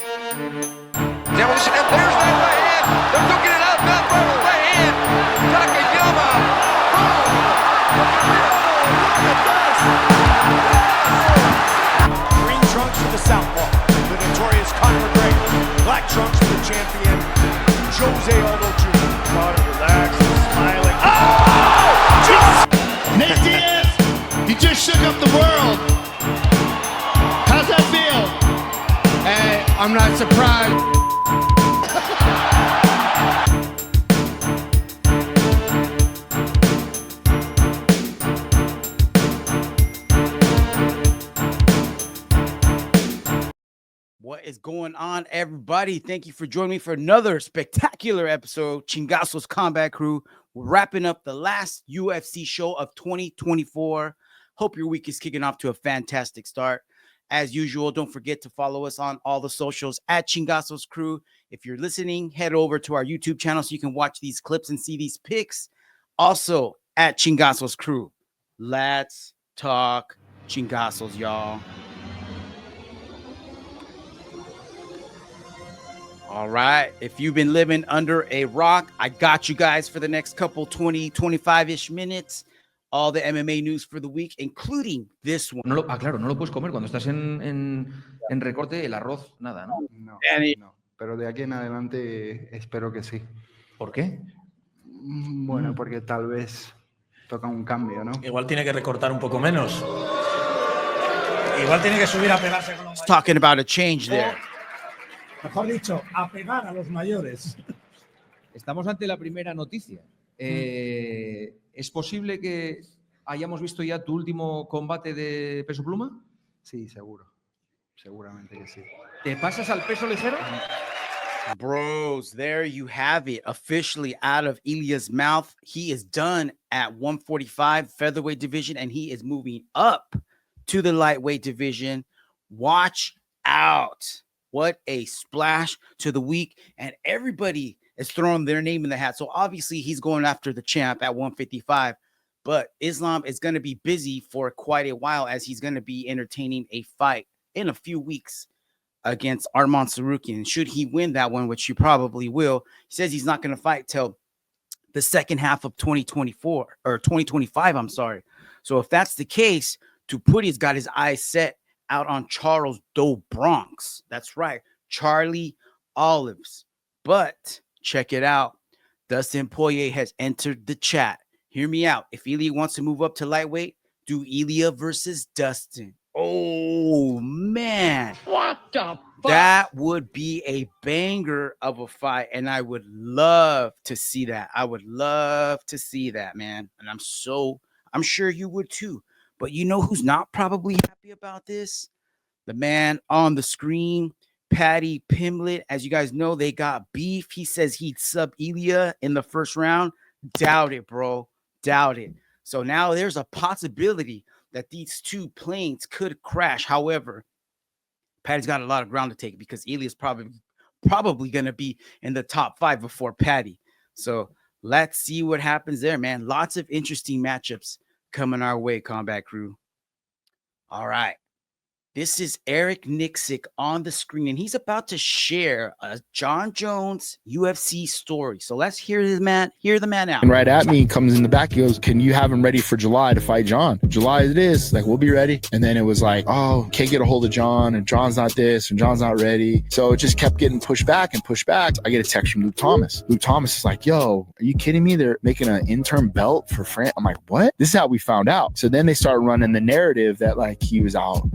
Demolition, and there's that right hand. They're duking it out, not by the right hand. Takayama. Green trunks for the southpaw, the notorious Conor McGregor. Black trunks for the champion, Jose Aldo Jr. Conor relaxed, smiling. Oh! Nate Diaz, you just shook up the world. How's that feel? Hey, I'm not surprised. What is going on, everybody? Thank you for joining me for another spectacular episode. Chingazo's Combat Crew. We're wrapping up the last UFC show of 2024. Hope your week is kicking off to a fantastic start. As usual, don't forget to follow us on all the socials at Chingazo's Crew. If you're listening, head over to our YouTube channel so you can watch these clips and see these pics. Also at Chingazo's Crew. Let's talk Chingazos, y'all. All right. If you've been living under a rock, I got you guys for the next couple 20, 25-ish minutes. All the MMA news for the week, including this one. Claro, no lo puedes comer cuando estás en recorte, el arroz, nada, ¿no? No, pero de aquí en adelante espero que sí. ¿Por qué? Bueno, porque tal vez toca un cambio, ¿no? Igual tiene que recortar un poco menos. Igual tiene que subir a pegarse con los mayores. Talking about a change there. Mejor dicho, a pegar a los mayores. Estamos ante la primera noticia. ¿Es posible que hayamos visto ya tu último combate de peso pluma? Sí, seguro. Seguramente que sí. ¿Te pasas al peso ligero? Bros, there you have it. Officially out of Illia's mouth. He is done at 145 featherweight division, and he is moving up to the lightweight division. Watch out. What a splash to the week. And everybody is throwing their name in the hat. So obviously he's going after the champ at 155. But Islam is going to be busy for quite a while as he's going to be entertaining a fight in a few weeks against Arman Tsarukyan. Should he win that one, which he probably will, he says he's not going to fight till the second half of 2024 or 2025. I'm sorry. So if that's the case, Tupuria's got his eyes set out on Charles Do Bronx. That's right, Charlie Olives. But check it out. Dustin Poirier has entered the chat. Hear me out. If Illia wants to move up to lightweight, do Illia versus Dustin. Oh, man. What the fuck? That would be a banger of a fight, and I would love to see that. I would love to see that, man. And I'm sure you would too. But you know who's not probably happy about this? The man on the screen, Paddy Pimblett. As you guys know, they got beef. He says he'd sub Illia in the first round. Doubt it, bro. Doubt it. So now there's a possibility that these two planes could crash. However, Paddy's got a lot of ground to take because Illia's probably going to be in the top 5 before Paddy. So let's see what happens there, man. Lots of interesting matchups coming our way, Combat Crew. All right. This is Erick Nicksick on the screen, and he's about to share a Jon Jones UFC story. So let's hear the man out. And right at me, comes in the back, he goes, "Can you have him ready for July to fight Jon? July it is. Like, we'll be ready." And then it was like, "Oh, can't get a hold of Jon, and Jon's not this, and Jon's not ready." So it just kept getting pushed back and pushed back. I get a text from Luke Thomas. Luke Thomas is like, "Yo, are you kidding me? They're making an interim belt for France." I'm like, "What?" This is how we found out. So then they start running the narrative that like he was out,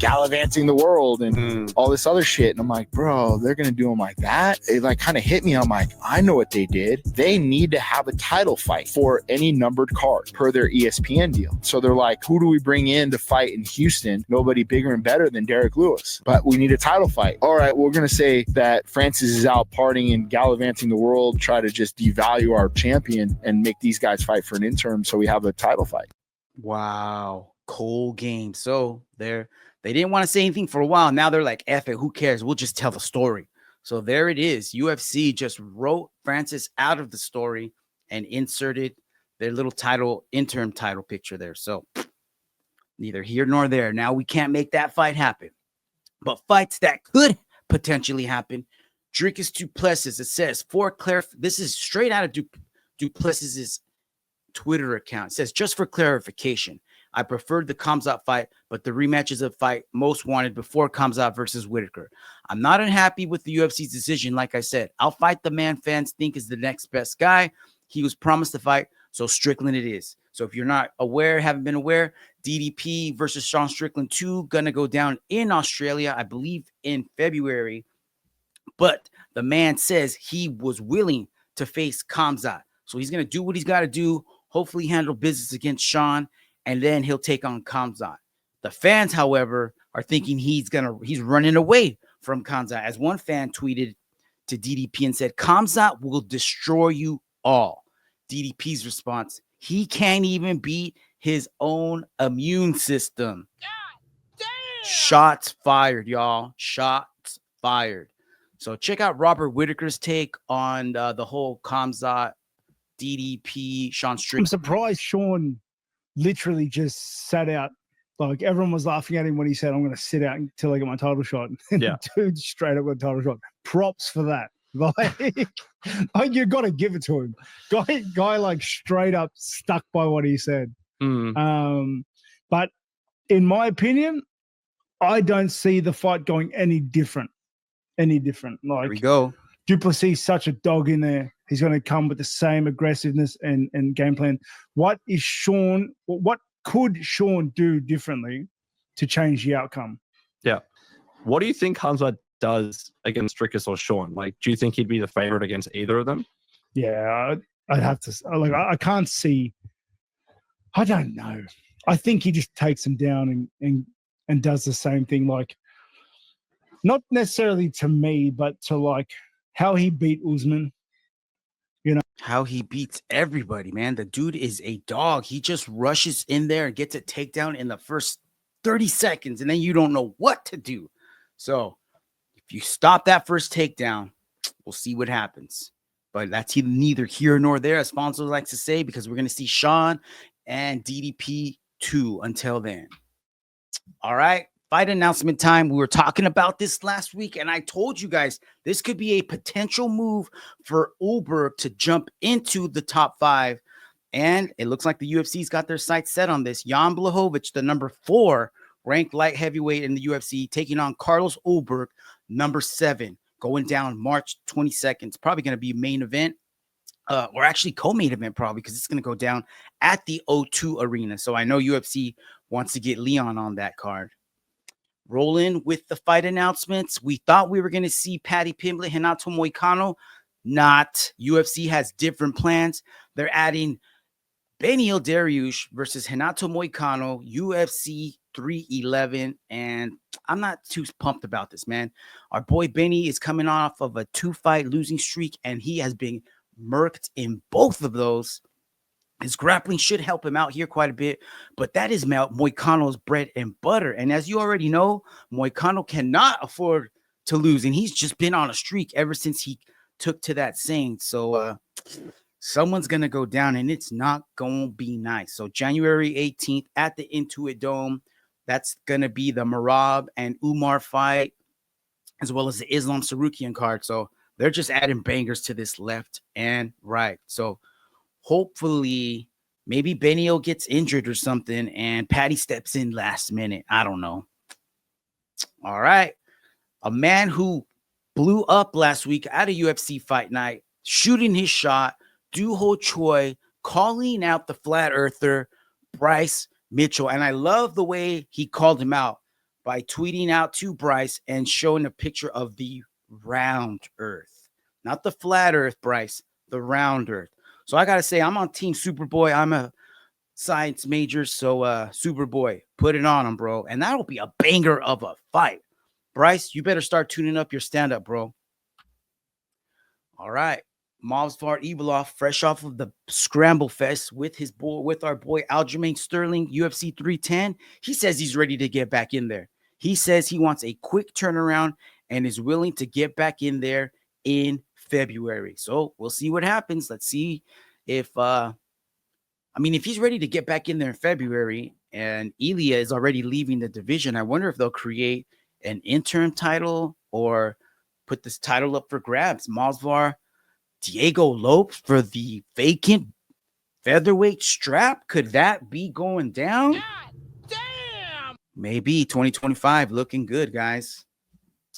gallivanting the world and all this other shit. And I'm like, bro, they're going to do him like that? It like kind of hit me. I'm like, I know what they did. They need to have a title fight for any numbered card per their ESPN deal. So they're like, who do we bring in to fight in Houston? Nobody bigger and better than Derek Lewis. But we need a title fight. All right, we're going to say that Francis is out partying and gallivanting the world, try to just devalue our champion and make these guys fight for an interim so we have a title fight. Wow. Cold game. So they didn't want to say anything for a while. Now they're like, F it, who cares? We'll just tell the story. So there it is. UFC just wrote Francis out of the story and inserted their little interim title picture there. So neither here nor there. Now we can't make that fight happen. But fights that could potentially happen. Dricus DuPlesis, it says, this is straight out of DuPlessis' Twitter account. It says, just for clarification, I preferred the Khamzat fight, but the rematch is a fight most wanted before Khamzat versus Whittaker. I'm not unhappy with the UFC's decision. Like I said, I'll fight the man fans think is the next best guy. He was promised the fight, so Strickland it is. So if you're not aware, haven't been aware, DDP versus Sean Strickland 2 gonna go down in Australia, I believe in February. But the man says he was willing to face Khamzat. So he's going to do what he's got to do, hopefully handle business against Sean, and then he'll take on Khamzat. The fans, however, are thinking he's running away from Khamzat. As one fan tweeted to DDP and said, Khamzat will destroy you all. DDP's response, he can't even beat his own immune system. God damn! Shots fired, y'all. Shots fired. So check out Robert Whittaker's take on the whole Khamzat, DDP, Sean Strickland. I'm surprised Sean literally just sat out. Like, everyone was laughing at him when he said, I'm going to sit out until I get my title shot. And yeah. Dude straight up got a title shot. Props for that. Like you got to give it to him. Guy like straight up stuck by what he said. But in my opinion, I don't see the fight going any different. Like, there we go. DuPlesis such a dog in there. He's going to come with the same aggressiveness and game plan. What could Sean do differently to change the outcome? Yeah. What do you think Khamzat does against Dricus or Sean? Like, do you think he'd be the favorite against either of them? Yeah, I'd have to. Like, I can't see. I don't know. I think he just takes him down and does the same thing. Like, not necessarily to me, but to like how he beat Usman. You know, how he beats everybody, man. The dude is a dog. He just rushes in there and gets a takedown in the first 30 seconds, and then you don't know what to do. So if you stop that first takedown, we'll see what happens. But that's neither here nor there, as Fonzo likes to say, because we're going to see Sean and DDP 2 until then. All right. Fight announcement time. We were talking about this last week, and I told you guys this could be a potential move for Ulberg to jump into the top 5. And it looks like the UFC's got their sights set on this. Jan Blachowicz, the number 4 ranked light heavyweight in the UFC, taking on Carlos Ulberg, number 7, going down March 22nd. It's probably going to be a main event, or actually co-main event probably, because it's going to go down at the O2 Arena. So I know UFC wants to get Leon on that card. Rolling with the fight announcements. We thought we were going to see Paddy Pimblett, Renato Moicano. Not. UFC has different plans. They're adding Beneil Dariush versus Renato Moicano, UFC 311. And I'm not too pumped about this, man. Our boy Benny is coming off of a 2-fight losing streak, and he has been murked in both of those. His grappling should help him out here quite a bit, but that is Moicano's bread and butter. And as you already know, Moicano cannot afford to lose, and he's just been on a streak ever since he took to that saying. So someone's going to go down, and it's not going to be nice. So January 18th at the Intuit Dome, that's going to be the Merab and Umar fight, as well as the Islam Sarukian card. So they're just adding bangers to this left and right. So hopefully, maybe Beneil gets injured or something, and Paddy steps in last minute. I don't know. All right. A man who blew up last week at a UFC fight night, shooting his shot, ho-Choi, calling out the flat earther, Bryce Mitchell. And I love the way he called him out by tweeting out to Bryce and showing a picture of the round earth. Not the flat earth, Bryce, the round earth. So I got to say, I'm on Team Superboy. I'm a science major, so Superboy, put it on him, bro. And that'll be a banger of a fight. Bryce, you better start tuning up your stand-up, bro. All right. Movsar Evloev, fresh off of the Scramble Fest with our boy Aljamain Sterling, UFC 310. He says he's ready to get back in there. He says he wants a quick turnaround and is willing to get back in there in February. So we'll see what happens. Let's see if if he's ready to get back in there in February and Illia is already leaving the division, I wonder if they'll create an interim title or put this title up for grabs. Movsar Diego Lopes for the vacant featherweight strap. Could that be going down? God damn! Maybe 2025 looking good, guys.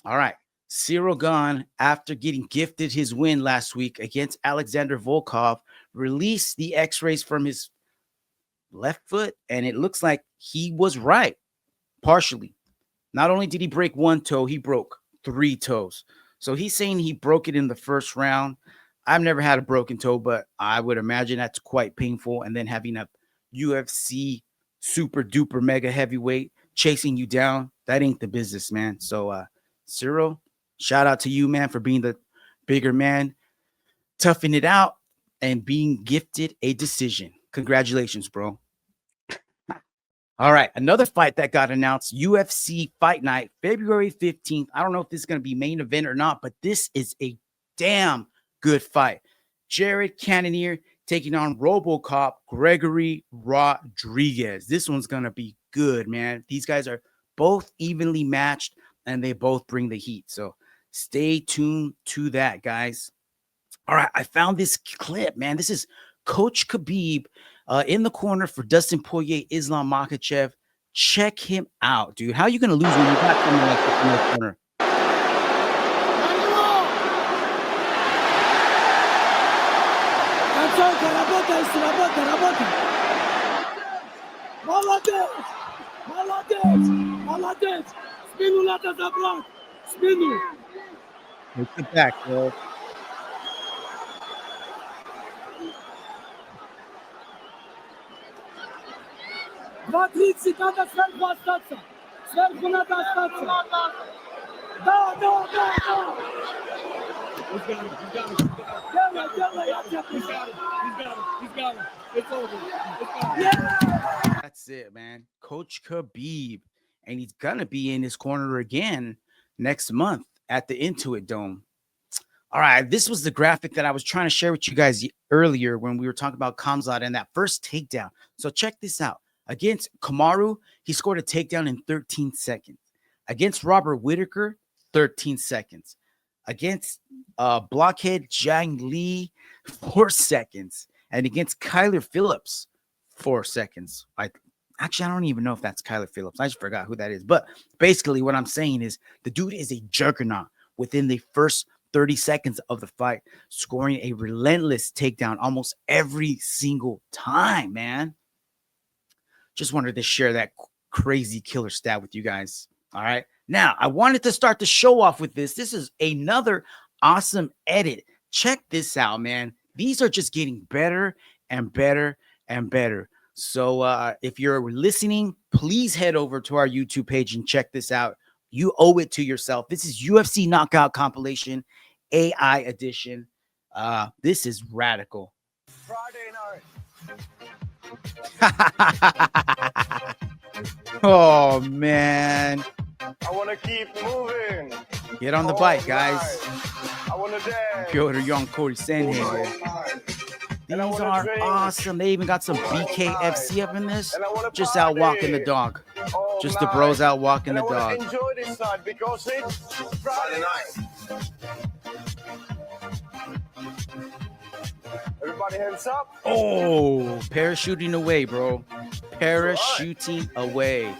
All right. Cyril Gane, after getting gifted his win last week against Alexander Volkov, released the x-rays from his left foot, and it looks like he was right, partially. Not only did he break one toe, he broke 3 toes. So he's saying he broke it in the first round. I've never had a broken toe, but I would imagine that's quite painful. And then having a UFC super duper mega heavyweight chasing you down, that ain't the business, man. So Cyril, shout out to you, man, for being the bigger man, toughing it out, and being gifted a decision. Congratulations, bro. All right, another fight that got announced, UFC Fight Night, February 15th. I don't know if this is going to be main event or not, but this is a damn good fight. Jared Cannonier taking on Robocop Gregory Rodriguez. This one's going to be good, man. These guys are both evenly matched, and they both bring the heat. So stay tuned to that, guys. All right, I found this clip, man. This is Coach Khabib in the corner for Dustin Poirier, Islam Makhachev. Check him out, dude. How are you going to lose when you got someone like this in the corner? Look at back, bro. That's it, man. Coach Khabib. And he's going to be in his corner again next month at the Intuit Dome. All right, this was the graphic that I was trying to share with you guys earlier when we were talking about Khamzat and that first takedown. So check this out. Against Kamaru, he scored a takedown in 13 seconds. Against Robert Whittaker, 13 seconds. Against blockhead Zhang Li, 4 seconds. And against Kyler Phillips, 4 seconds. Actually, I don't even know if that's Kyler Phillips. I just forgot who that is. But basically what I'm saying is the dude is a juggernaut within the first 30 seconds of the fight, scoring a relentless takedown almost every single time, man. Just wanted to share that crazy killer stat with you guys. All right. Now, I wanted to start the show off with this. This is another awesome edit. Check this out, man. These are just getting better and better and better. So if you're listening, please head over to our YouTube page and check this out. You owe it to yourself. This is UFC Knockout Compilation, AI edition. This is radical. Friday night. Oh, man. I want to keep moving. Get on the bike, guys. I want to dance. Piotr Young, Corey Sandhagen. These are awesome. They even got some BKFC up in this. Just out walking the dog. Just the bros out walking the dog. Enjoy this night because it's Friday night. Everybody hands up. Oh, parachuting away, bro. Parachuting away.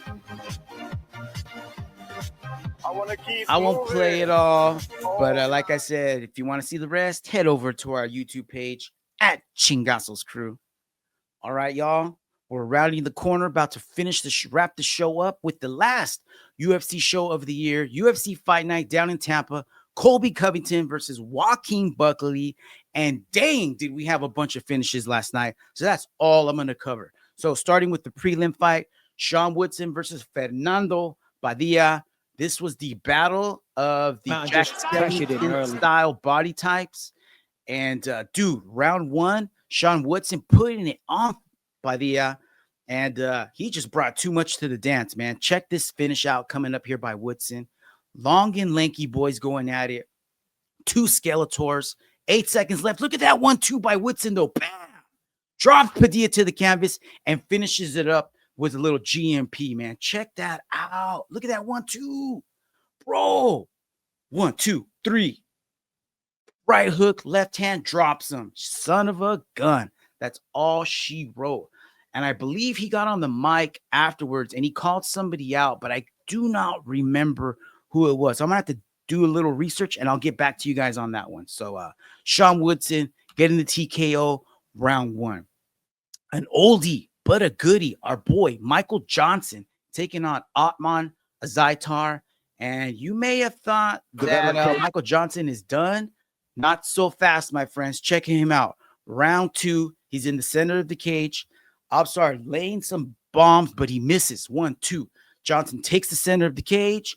I won't play it all, but like I said, if you want to see the rest, head over to our YouTube page at Chingazo's Crew. All right, y'all. We're rounding the corner, about to finish wrap the show up with the last UFC show of the year, UFC Fight Night down in Tampa. Colby Covington versus Joaquin Buckley. And dang, did we have a bunch of finishes last night. So that's all I'm going to cover. So starting with the prelim fight, Sean Woodson versus Fernando Padilla. This was the battle of the Jack Skellington style body types. And dude, round one, Sean Woodson putting it on Padilla. And he just brought too much to the dance, man. Check this finish out coming up here by Woodson. Long and lanky boys going at it. 2 Skeletors. 8 seconds left. Look at that 1-2 by Woodson, though. Bam! Drops Padilla to the canvas and finishes it up with a little GMP, man. Check that out. Look at that 1-2. Bro. 1, 2, 3. Right hook, left hand, drops him. Son of a gun. That's all she wrote. And I believe he got on the mic afterwards and he called somebody out, but I do not remember who it was. So I'm going to have to do a little research and I'll get back to you guys on that one. So Sean Woodson getting the TKO round 1. An oldie, but a goodie. Our boy, Michael Johnson, taking on Ottman Azaitar. And you may have thought that Michael Johnson is done. Not so fast, my friends. Checking him out. Round 2, he's in the center of the cage. Absar laying some bombs, but he misses. 1, 2. Johnson takes the center of the cage,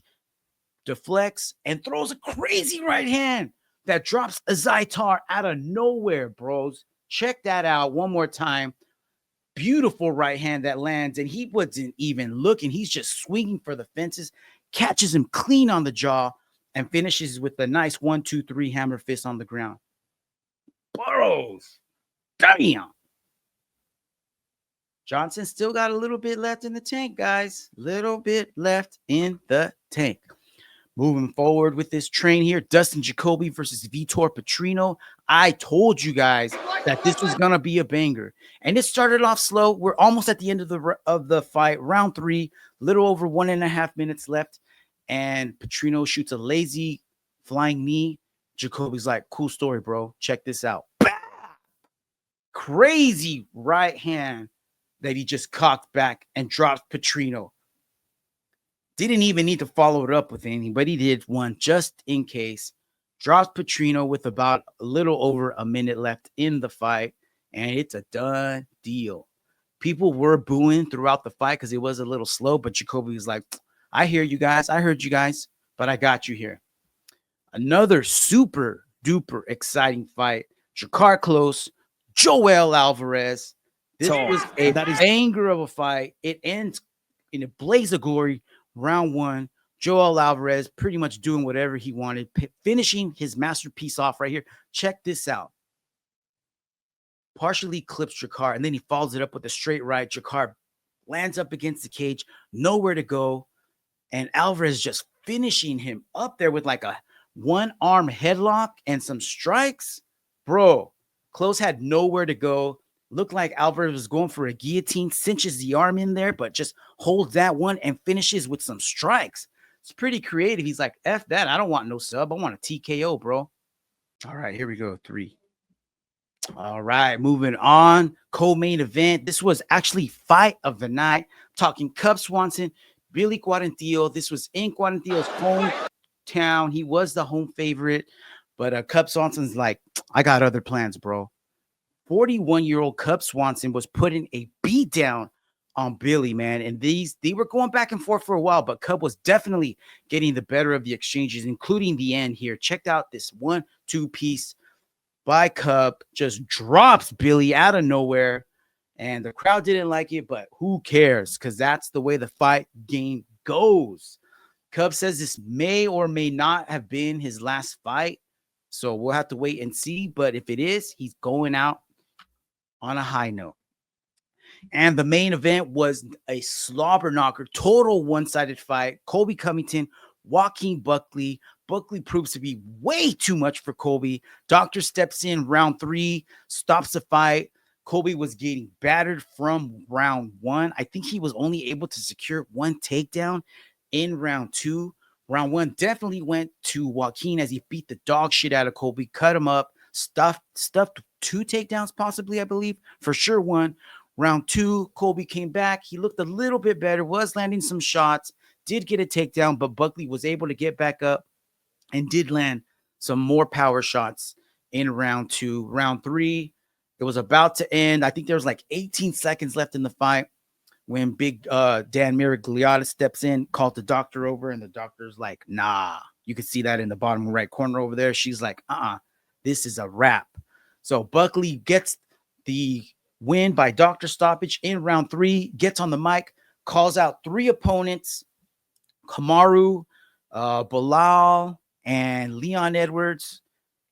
deflects, and throws a crazy right hand that drops Azaitar out of nowhere, bros. Check that out one more time. Beautiful right hand that lands, and he wasn't even looking. He's just swinging for the fences, catches him clean on the jaw, and finishes with a nice 1, 2, 3 hammer fist on the ground. Bros. Damn. Johnson still got a little bit left in the tank, guys. Little bit left in the tank. Moving forward with this train here, Dustin Jacoby versus Vitor Petrino. I told you guys that this was going to be a banger. And it started off slow. We're almost at the end of the fight. Round 3, little over 1.5 minutes left. And Petrino shoots a lazy flying knee. Jacoby's like, cool story, bro. Check this out. Bah! Crazy right hand that he just cocked back and dropped Petrino. Didn't even need to follow it up with anything, but he did one just in case. Drops Petrino with about a little over a minute left in the fight, and it's a done deal. People were booing throughout the fight because it was a little slow, but Jacoby was like, I hear you guys. I heard you guys, but I got you here. Another super duper exciting fight. Jakar Close, Joel Alvarez. This was a banger of a fight. It ends in a blaze of glory. Round 1, Joel Alvarez pretty much doing whatever he wanted, finishing his masterpiece off right here. Check this out. Partially clips Jakar, and then he follows it up with a straight right. Jakar lands up against the cage, nowhere to go, and Alvarez just finishing him up there with like a one-arm headlock and some strikes. Bro, Close had nowhere to go. Looked like Alvarez was going for a guillotine, cinches the arm in there, but just holds that one and finishes with some strikes. It's pretty creative. He's like, F that. I don't want no sub. I want a TKO, bro. All right, here we go. 3. All right, moving on. Co-main event. This was actually fight of the night. Talking Cub Swanson, Billy Quarantillo. This was in Quarantillo's hometown. He was the home favorite, but Cub Swanson's like, I got other plans, bro. 41-year-old Cub Swanson was putting a beat down on Billy, man. And they were going back and forth for a while, but Cub was definitely getting the better of the exchanges, including the end here. Checked out this 1-2 piece by Cub. Just drops Billy out of nowhere. And the crowd didn't like it, but who cares? Because that's the way the fight game goes. Cub says this may or may not have been his last fight. So we'll have to wait and see. But if it is, he's going out on a high note. And the main event was a slobber knocker, total one-sided fight. Colby Covington, Joaquin Buckley. Buckley proves to be way too much for Colby. Doctor steps in round 3, stops the fight. Colby was getting battered from round 1. I think he was only able to secure 1 takedown in round 2. Round 1 definitely went to Joaquin as he beat the dog shit out of Colby, cut him up, stuffed 2 takedowns possibly, I believe. For sure 1. Round 2, Colby came back. He looked a little bit better, was landing some shots, did get a takedown, but Buckley was able to get back up and did land some more power shots in round 2. Round 3, it was about to end. I think there was like 18 seconds left in the fight when big Dan Miragliotta steps in, called the doctor over, and the doctor's like, nah. You can see that in the bottom right corner over there. She's like, this is a wrap. So Buckley gets the win by doctor stoppage in round 3, gets on the mic, calls out 3 opponents, Kamaru, Bilal, and Leon Edwards.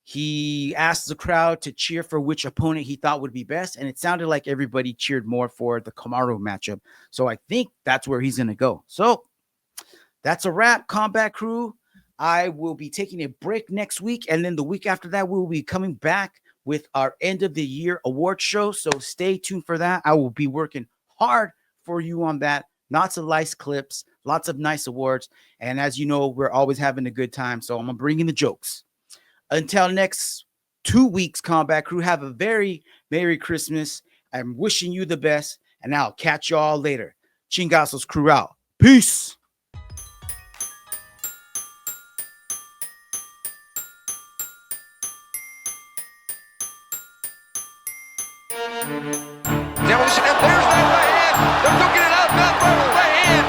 He asked the crowd to cheer for which opponent he thought would be best, and it sounded like everybody cheered more for the Kamaru matchup. So I think that's where he's going to go. So that's a wrap, Combat Crew. I will be taking a break next week, and then the week after that, we will be coming back with our end of the year award show. So stay tuned for that. I will be working hard for you on that. Lots of nice clips, lots of nice awards. And as you know, we're always having a good time. So I'm going to bring in the jokes. Until next 2 weeks, Combat Crew, have a very Merry Christmas. I'm wishing you the best, and I'll catch y'all later. Chingasos Crew out. Peace. Demolition, and there's that right hand. They're looking it out. Mount Barber right hand.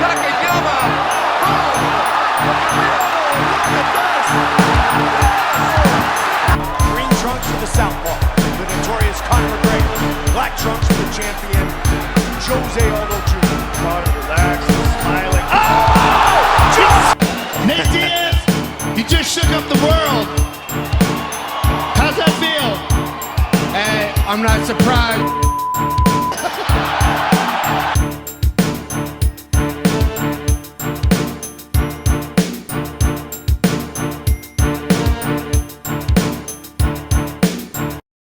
Takayama. Green trunks for the southpaw, the notorious Conor McGregor. Black trunks for the champion, Jose Aldo Jr. Conor relaxed, smiling. Oh! Nate Diaz, you just shook up the world. How's that feel? Hey, I'm not surprised.